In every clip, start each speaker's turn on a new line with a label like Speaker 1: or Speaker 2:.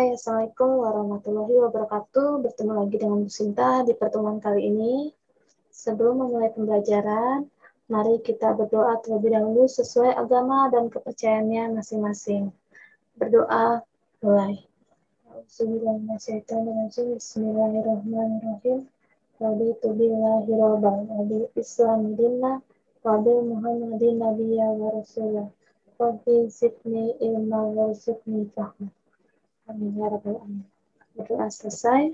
Speaker 1: Hai, Assalamualaikum warahmatullahi wabarakatuh. Bertemu lagi dengan Bu Sinta di pertemuan kali ini. Sebelum memulai pembelajaran, mari kita berdoa terlebih dahulu sesuai agama dan kepercayaannya masing-masing. Berdoa, mulai. Bismillahirrahmanirrahim. Raditu billahi rabban wa bil islami dinna wa bil muhammadin nabiyya wa rasulah. Rabbi zidni ilma wa zidni fahma. Amin ya rabbal alamin. Berdoa selesai.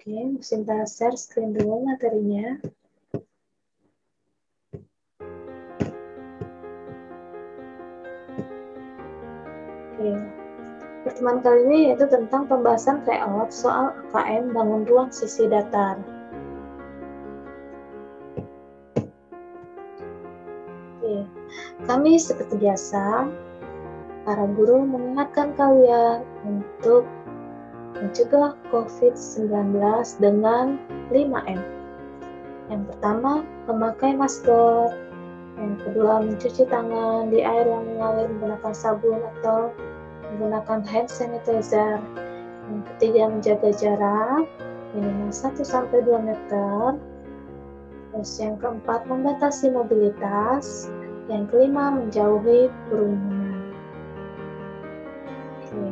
Speaker 1: Oke, Sinta share screen dulu materinya. Oke. Pertemuan kali ini yaitu tentang pembahasan tryout soal AKM bangun ruang sisi datar. Oke. Kami seperti biasa, para guru mengingatkan kalian untuk mencegah COVID-19 dengan 5M. Yang pertama, memakai masker. Yang kedua, mencuci tangan di air yang mengalir menggunakan sabun atau menggunakan hand sanitizer. Yang ketiga, menjaga jarak minimal 1-2 meter. Terus yang keempat, membatasi mobilitas. Yang kelima, menjauhi kerumunan. Oke.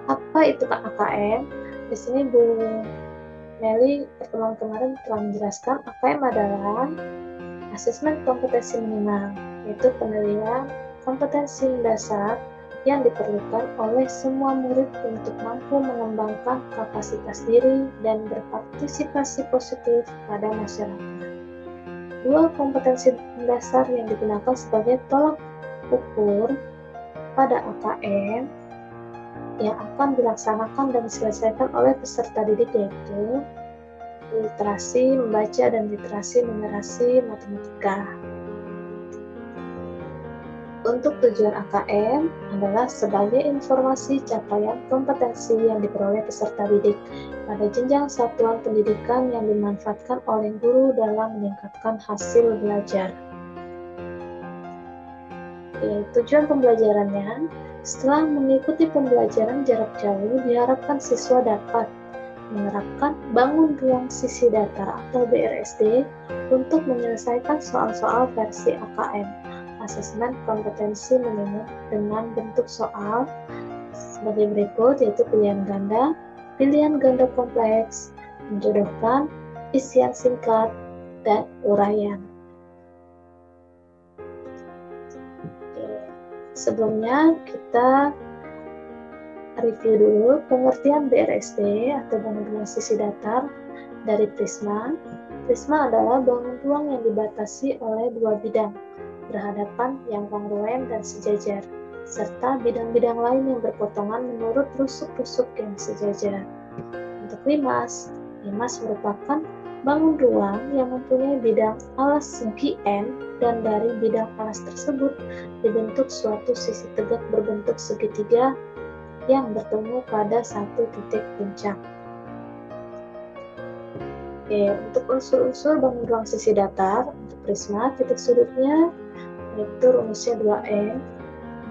Speaker 1: Apa itu AKM? Di sini Bu Nelly pertemuan kemarin telah menjelaskan AKM adalah asesmen kompetensi minimal, yaitu penilaian kompetensi dasar yang diperlukan oleh semua murid untuk mampu mengembangkan kapasitas diri dan berpartisipasi positif pada masyarakat. Dua kompetensi dasar yang digunakan sebagai tolak ukur pada AKM yang akan dilaksanakan dan diselesaikan oleh peserta didik yaitu literasi membaca dan literasi numerasi matematika. Untuk tujuan AKM adalah sebagai informasi capaian kompetensi yang diperoleh peserta didik pada jenjang satuan pendidikan yang dimanfaatkan oleh guru dalam meningkatkan hasil belajar. Tujuan pembelajarannya, setelah mengikuti pembelajaran jarak jauh, diharapkan siswa dapat menerapkan bangun ruang sisi datar atau BRSD untuk menyelesaikan soal-soal versi AKM, asesmen kompetensi minimum, dengan bentuk soal sebagai berikut, yaitu pilihan ganda kompleks, menjodohkan, isian singkat, dan uraian. Sebelumnya kita review dulu pengertian BRSD atau bangun ruang sisi datar dari Prisma. Prisma adalah bangun ruang yang dibatasi oleh dua bidang berhadapan yang kongruen dan sejajar, serta bidang-bidang lain yang berpotongan menurut rusuk-rusuk yang sejajar. Untuk limas merupakan bangun ruang yang mempunyai bidang alas segi N dan dari bidang alas tersebut dibentuk suatu sisi tegak berbentuk segitiga yang bertemu pada satu titik puncak. Oke, untuk unsur-unsur bangun ruang sisi datar untuk Prisma, titik sudutnya yaitu rumusnya 2N.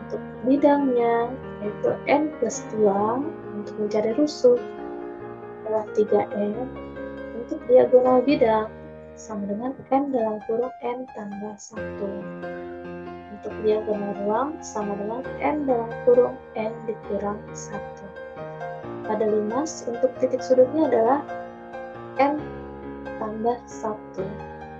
Speaker 1: Untuk bidangnya yaitu N+2. Untuk mencari rusuk adalah 3N. Untuk diagonal bidang sama dengan N dalam kurung N tambah 1. Untuk diagonal ruang sama dengan N dalam kurung N dikurang 1. Pada limas, untuk titik sudutnya adalah N tambah 1.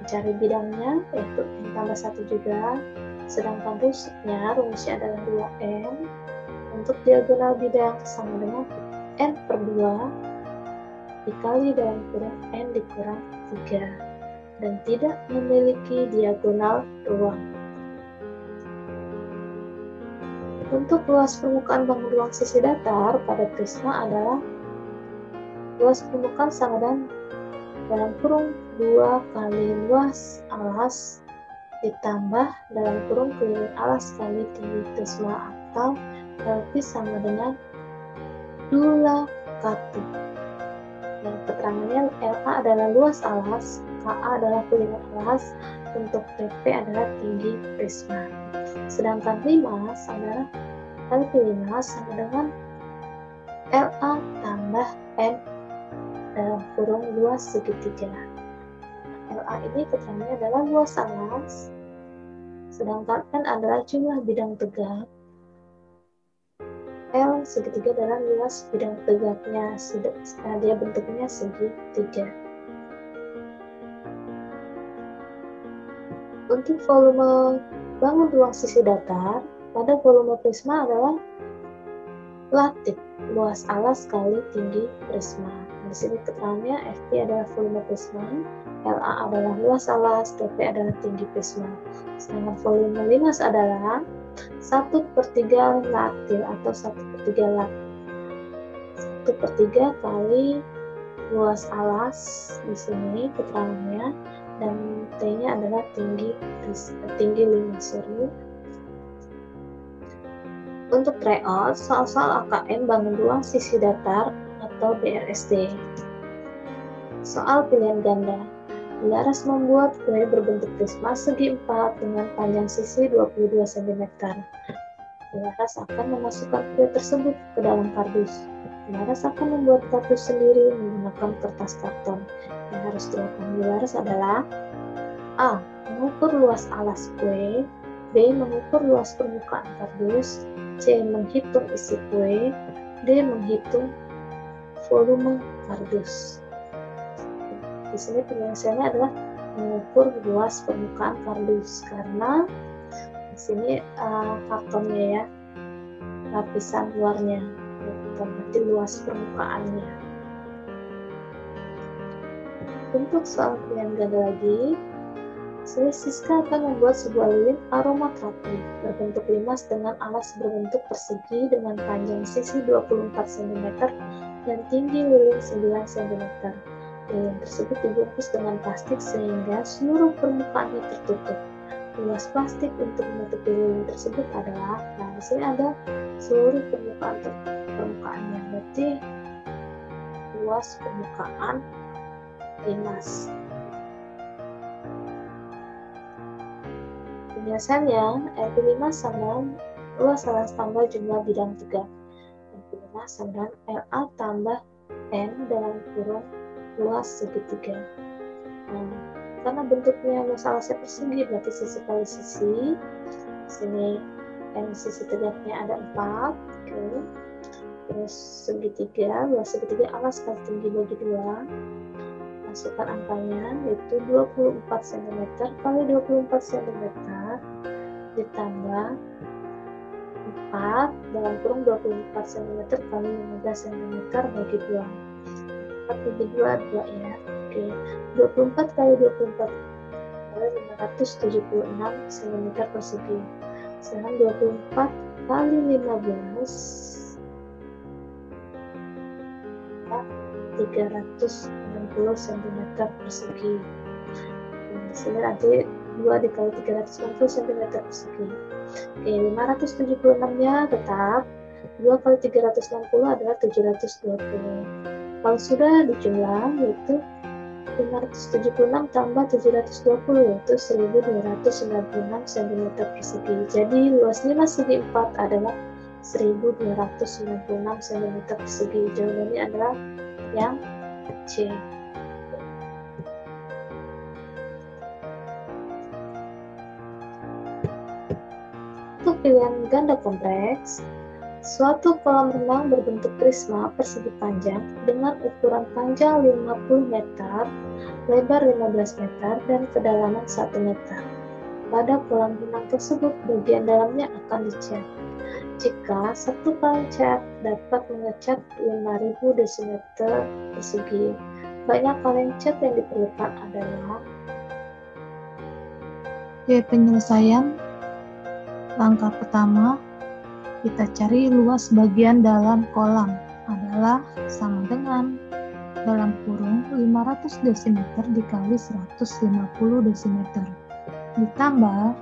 Speaker 1: Mencari bidangnya yaitu N tambah 1 juga. Sedangkan rusuknya rumusnya adalah 2N. Untuk diagonal bidang sama dengan N/2 dikali dalam kurung N dikurang 3 dan tidak memiliki diagonal ruang. Untuk luas permukaan bangun ruang sisi datar pada Prisma adalah luas permukaan sama dengan dalam kurung 2 kali luas alas ditambah dalam kurung keliling alas kali tinggi Prisma atau LP sama dengan dula katu. Dan keterangannya LA adalah luas alas, KA adalah keliling alas, untuk PP adalah tinggi Prisma. Sedangkan limas adalah kali P5 sama dengan LA tambah N dalam kurung luas segitiga. LA ini keterangannya adalah luas alas, sedangkan N adalah jumlah bidang tegak. L segitiga adalah luas bidang tegaknya, dia bentuknya segitiga. Untuk volume bangun ruang sisi datar, pada volume prisma adalah latik, luas alas kali tinggi prisma. Di sini keterangannya FP adalah volume prisma, LA adalah luas alas, TP adalah tinggi prisma. Sedangkan volume limas adalah 1/3 latil atau 1/3 lat. 1/3 kali luas alas di sini keterangannya, dan T-nya adalah tinggi limas. Untuk tryout, soal-soal AKN bangun ruang sisi datar atau BRSD. Soal pilihan ganda. Bilaras membuat kue berbentuk prisma segi 4 dengan panjang sisi 22 cm. Bilaras akan memasukkan kue tersebut ke dalam kardus. Bilaras akan membuat kardus sendiri menggunakan kertas karton. Yang harus dilakukan Bilaras adalah A. Mengukur luas alas kue, B. Mengukur luas permukaan kardus, C. Menghitung isi kue, D. Menghitung volume kardus. Di sini penyelesaiannya adalah mengukur luas permukaan kardus, karena di sini kartonnya ya, lapisan luarnya, bukan berarti luas permukaannya. Untuk soal pilihan ganda lagi, Siska akan membuat sebuah lilin aromaterapi berbentuk limas dengan alas berbentuk persegi dengan panjang sisi 24 cm dan tinggi lilin 9 cm. Lilin tersebut dibungkus dengan plastik sehingga seluruh permukaannya tertutup. Luas plastik untuk menutupi lilin tersebut adalah, di sini ada seluruh permukaannya, berarti luas permukaan limas. Penyelesaiannya, P5 sama luas alas tambah jumlah bidang tegak. P5 sama LA tambah N dalam kurung luas segitiga. Karena bentuknya luas alasnya persegi, berarti sisi kali sisi. Di sini N sisi tegaknya ada 4. Oke. Terus segitiga, luas segitiga alas kali tinggi bagi 2. Masukkan angkanya, yaitu 24 cm kali 24 cm ditambah 4 dalam kurung 24 cm kali 15 cm bagi 2. 4 bagi 2, 2 ya. Oke, 24 kali 24 kali 576 cm persegi. Sedangkan 24 kali 15 360 cm persegi. Di sini nanti 2 dikali 360 cm persegi. Oke, 576 nya tetap 2 kali 360 adalah 720. Kalau sudah dijumlah, yaitu 576 tambah 720 yaitu 1296 cm persegi. Jadi luas limas segi 4 adalah 1296 cm persegi. Jawabannya adalah yang C. Untuk pilihan ganda kompleks, suatu kolam renang berbentuk prisma persegi panjang dengan ukuran panjang 50 meter, lebar 15 meter, dan kedalaman 1 meter. Pada kolam renang tersebut, bagian dalamnya akan dicat. Jika satu kaleng cat dapat mengecat 5000 desimeter persegi, banyak kaleng cat yang diperlukan adalah
Speaker 2: penyelesaian. Langkah pertama, kita cari luas bagian dalam kolam adalah sama dengan dalam kurung 500 desimeter dikali 150 desimeter ditambah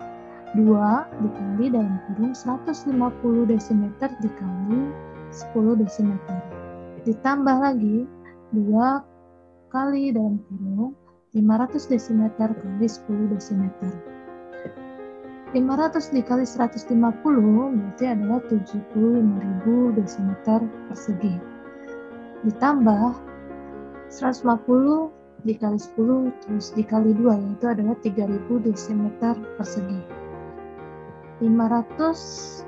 Speaker 2: 2 dikali dalam kurung 150 desimeter dikali 10 desimeter ditambah lagi 2 kali dalam kurung 500 desimeter kali 10 desimeter. 500 dikali 150 berarti adalah 75.000 desimeter persegi. Ditambah 150 dikali 10 terus dikali 2 yaitu adalah 3.000 desimeter persegi. 500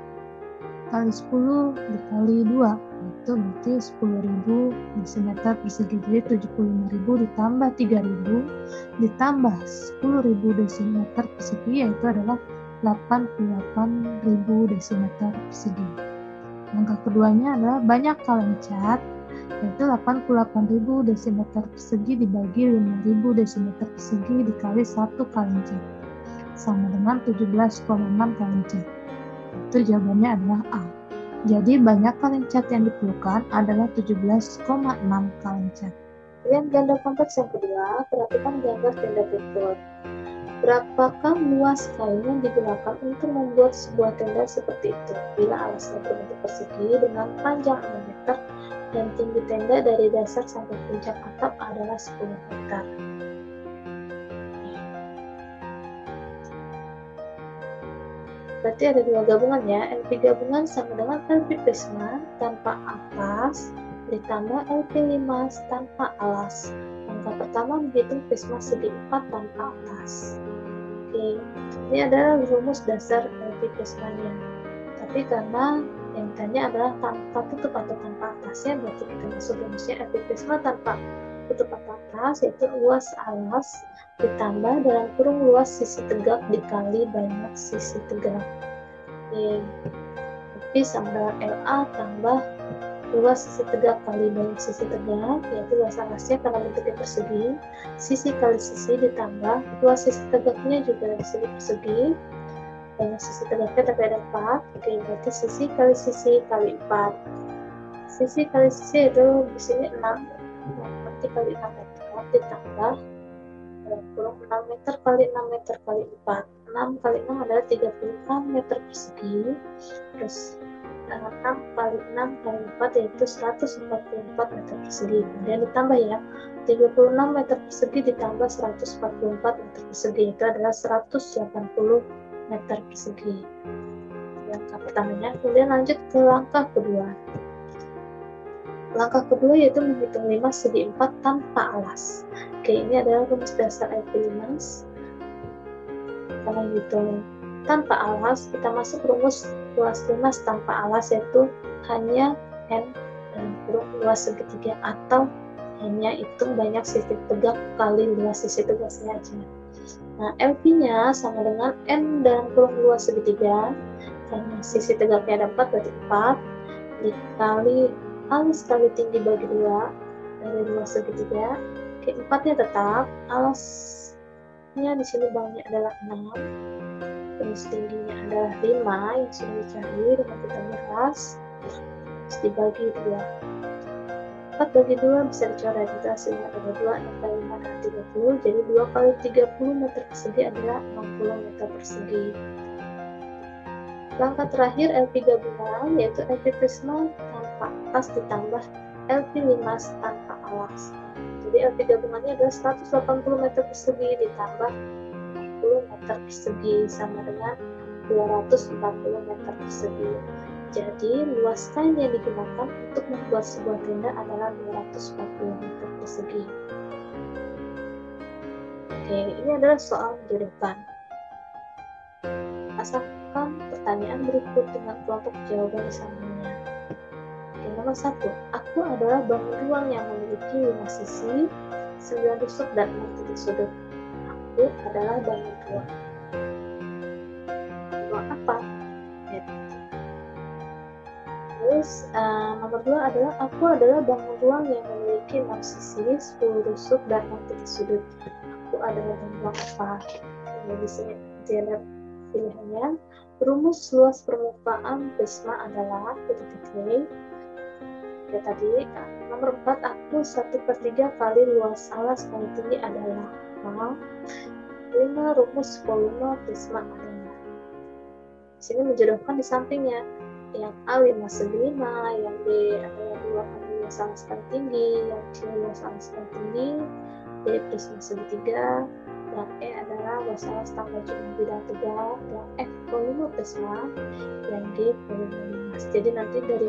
Speaker 2: kali 10 dikali 2 itu berarti 10.000 desimeter persegi. Jadi 75.000 ditambah 3.000 ditambah 10.000 desimeter persegi yaitu adalah 88.000 desimeter persegi. Langkah keduanya adalah banyak kaleng cat, yaitu 88.000 desimeter persegi dibagi 5.000 desimeter persegi dikali 1 kaleng cat sama dengan 17,6 kaleng cat. Itu jawabannya adalah A. Jadi banyak kaleng cat yang diperlukan adalah 17,6 kaleng cat.
Speaker 1: Kemudian ganda kompleks yang kedua, perhatikan gambar tenda berikut. Berapakah luas kain yang digunakan untuk membuat sebuah tenda seperti itu? Bila alasnya berbentuk persegi dengan panjang 6 meter dan tinggi tenda dari dasar sampai puncak atap adalah 10 meter. Berarti ada dua gabungan ya, LP gabungan sama dengan LP prisma tanpa atas ditambah LP5 tanpa alas. Langkah pertama menghitung prisma segi 4 tanpa atas. Oke, ini adalah rumus dasar LP prismanya. Tapi karena yang ditanya adalah tanpa tutup atau tanpa atasnya, berarti kita masuk rumusnya LP prisma tanpa tutup atau atas, yaitu luas alas ditambah dalam kurung luas sisi tegak dikali banyak sisi tegak. Oke, LP sama dengan LA tambah luas sisi tegak kali banyak sisi tegak, yaitu luas alasnya karena bentuknya persegi, sisi kali sisi ditambah luas sisi tegaknya juga dari segi persegi, banyak sisi tegaknya tapi ada 4. Oke, berarti sisi kali sisi kali 4. Sisi kali sisi itu di sini 6, berarti kali 6 meter ditambah dalam kurung 6 meter kali 6 meter kali 4. 6 kali 6 adalah 36 meter persegi, terus 6 kali 6 kali 4 yaitu 144 meter persegi. Kemudian ditambah ya, 36 meter persegi ditambah 144 meter persegi itu adalah 180 meter persegi. Langkah pertamanya. Kemudian lanjut ke langkah kedua. Langkah kedua yaitu menghitung 5 segi 4 tanpa alas. Oke, ini adalah rumus dasar LP5. Kalau hitung tanpa alas, kita masuk rumus luas 5 tanpa alas yaitu hanya N dalam kurung luas segitiga atau hanya hitung banyak sisi tegak kali luas sisi tegaknya aja. Nah, LP-nya sama dengan N dalam kurung luas segitiga, karena sisi tegaknya ada 4 berarti 4 dikali alas kali tinggi bagi 2 dari luas segitiga. Oke, 4-nya tetap, alasnya di sini bawahnya adalah 6. Terus tingginya adalah 5 yang sudah dicari dengan kita beras, terus dibagi 2. 4 bagi 2 bisa dicoret, itu hasilnya adalah 2, 6 kali 5 adalah 30, jadi 2 kali 30 meter persegi adalah 60 meter persegi. Langkah terakhir LP gabungan yaitu LP prisma tanpa atas ditambah LP5 tanpa alas. Jadi LP gabungannya adalah 180 meter persegi ditambah 60 meter persegi sama dengan 240 meter persegi. Jadi luas kain yang digunakan untuk membuat sebuah tenda adalah 240 meter persegi. Oke, ini adalah soal menjodohkan. Asalkan pertanyaan berikut dengan kelompok jawaban selanjutnya. Oke, nomor 1. Aku adalah bangun ruang yang memiliki 5 sisi, 9 tusuk dan 6 titik sudut. Aku adalah bangun ruang. Ruang apa? Terus nomor 2 adalah aku adalah bangun ruang yang memiliki 6 sisi, 10 tusuk dan 6 titik sudut. Aku adalah bangun ruang apa? Di sini ada pilihannya. Rumus luas permukaan prisma adalah titik-titik. Ya tadi nomor 4 aku 1/3 kali luas alas kali tinggi adalah 5. Rumus volume prisma adalah. Di sini menjodohkan di sampingnya. Yang A 5 segi 5, yang B adalah 2 kali luas alas kali tinggi, yang C luas alas kali tinggi, D prisma segitiga, dan E adalah luas alas tambah jumlah bidang tegak, dan F volume prisma, dan G volume limas. Jadi nanti dari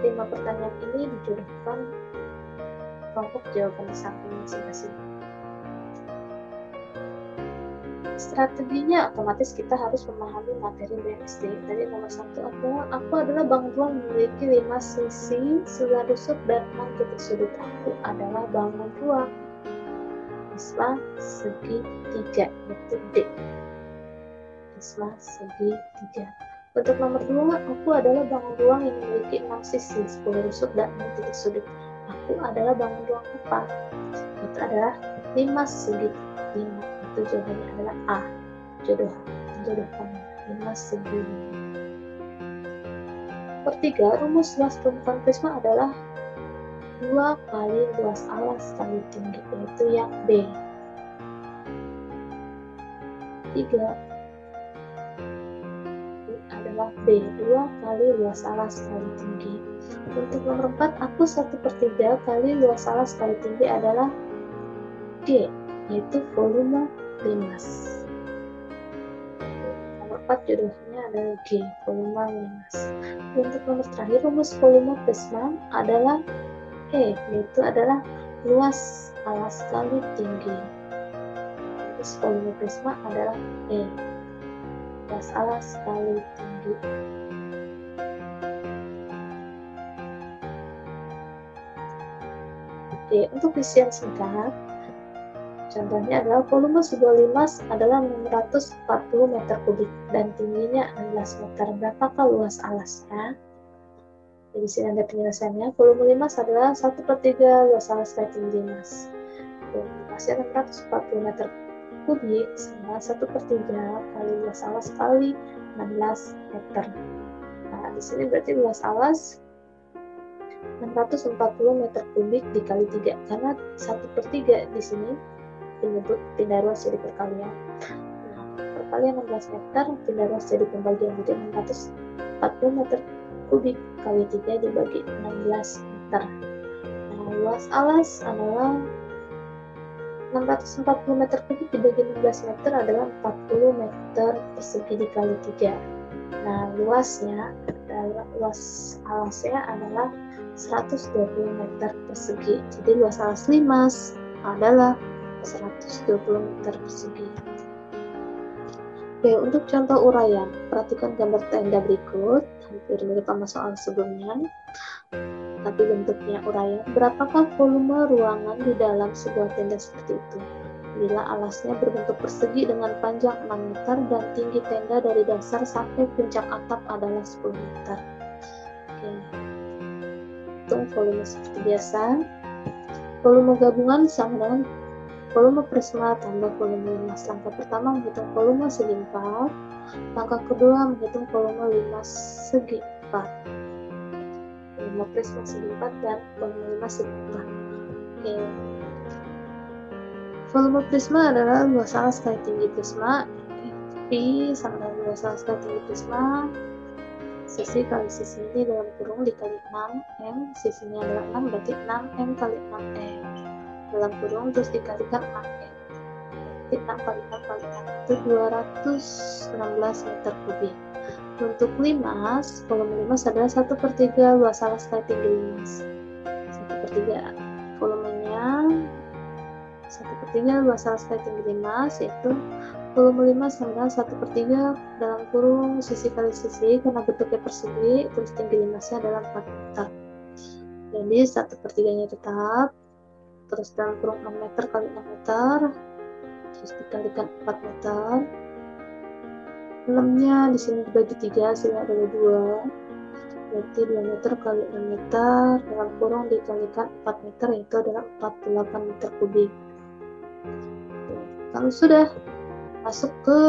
Speaker 1: 5 pertanyaan ini dijodohkan kelompok jawaban di samping masing-masing. Strateginya otomatis kita harus memahami materi BSD. Tadi nomor 1 adalah aku adalah bangun ruang memiliki 5 sisi, 9 rusuk dan 6 titik sudut. Aku adalah bangun ruang prisma segi 3, yaitu D. Prisma segi 3. Untuk nomor 2, aku adalah bangun ruang yang memiliki 6 sisi, 10 rusuk dan 6 titik sudut. Aku adalah bangun ruang apa? Itu adalah 5 segi 5. Itu jawabannya adalah A. Jodohkan 5 segi 5. Per 3, rumus luas permukaan prisma adalah 2 kali luas alas kali tinggi, yaitu yang B. 3 adalah B, 2 kali luas alas kali tinggi. Untuk nomor 4, aku 1/3 kali luas alas kali tinggi adalah G, yaitu volume limas. Nomor 4 jodohnya adalah G, volume limas. Untuk nomor terakhir, rumus volume prisma adalah E, yaitu adalah luas alas kali tinggi. Rumus volume prisma adalah E, luas alas kali tinggi. Oke, untuk isian singkat, contohnya adalah volume sebuah limas adalah 640 meter kubik dan tingginya 16 meter. Berapakah luas alasnya? Jadi sini ada penjelasannya. Volume limas adalah 1/3 luas alas kali tinggi limas. Volume limasnya 640 meter kubik sama 1/3 kali luas alas kali 16 meter. Nah, di sini berarti luas alas 640 meter kubik dikali 3, karena 1/3 di sini menyebut pindah ruas jadi perkalian. Nah, perkalian 16 meter pindah ruas jadi pembagian, jadi 640 meter kubik kali 3 dibagi 16 meter. Nah, luas alas adalah 640 meter kubik dibagi 16 meter adalah 40 meter persegi dikali 3. Nah, luas alasnya adalah 120 meter persegi. Jadi luas alas limas adalah 120 meter persegi. Oke, untuk contoh uraian, perhatikan gambar tenda berikut, hampir mirip sama soal sebelumnya, tapi bentuknya uraian. Berapakah volume ruangan di dalam sebuah tenda seperti itu? Bila alasnya berbentuk persegi dengan panjang 6 meter dan tinggi tenda dari dasar sampai puncak atap adalah 10 meter. Oke, hitung volume seperti biasa. Volume gabungan sama dengan volume prisma tambah volume limas. Langkah pertama menghitung volume segi 4. Langkah kedua menghitung volume limas segi 4. Volume prisma segi 4 dan volume limas segi 4. Oke. Volume prisma adalah luas alas kali tinggi prisma. P sama dengan luas alas kali tinggi prisma. Sisi kali sisi ini dalam kurung dikali 6M. Sisinya adalah 6, berarti 6M kali 6M. Dalam kurung terus dikalikan 6M. Berarti 6 kali 6 kali 6 itu 216 meter kubik. Untuk limas, volume limas adalah 1/3 luas alas kali tinggi limas. 1/3 volumenya 1/3 luas alas kali tinggi limas, yaitu volume limas sama 1/3 dalam kurung sisi kali sisi, karena bentuknya persegi, terus tinggi limasnya adalah 4 meter. Jadi 1/3-nya tetap, terus dalam kurung 6 meter kali 6 meter, terus dikalikan 4 meter. 6-nya di sini dibagi 3, sehingga ada 2. Berarti 2 meter kali 6 meter, dalam kurung dikalikan 4 meter, yaitu adalah 48 meter kubik. Kalau sudah masuk ke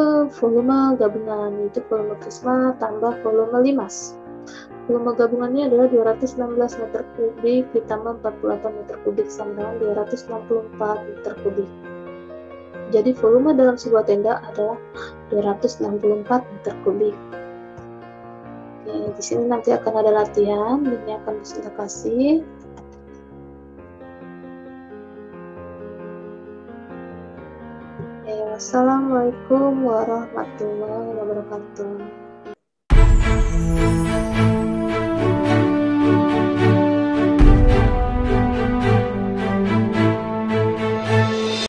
Speaker 1: volume gabungan, yaitu volume prisma tambah volume limas. Volume gabungannya adalah 216 meter kubik ditambah 48 meter kubik sama dengan 264 meter kubik. Jadi volume dalam sebuah tenda adalah 264 meter kubik. Oke, di sini nanti akan ada latihan, ini akan bisa kasih. Wassalamualaikum warahmatullahi wabarakatuh.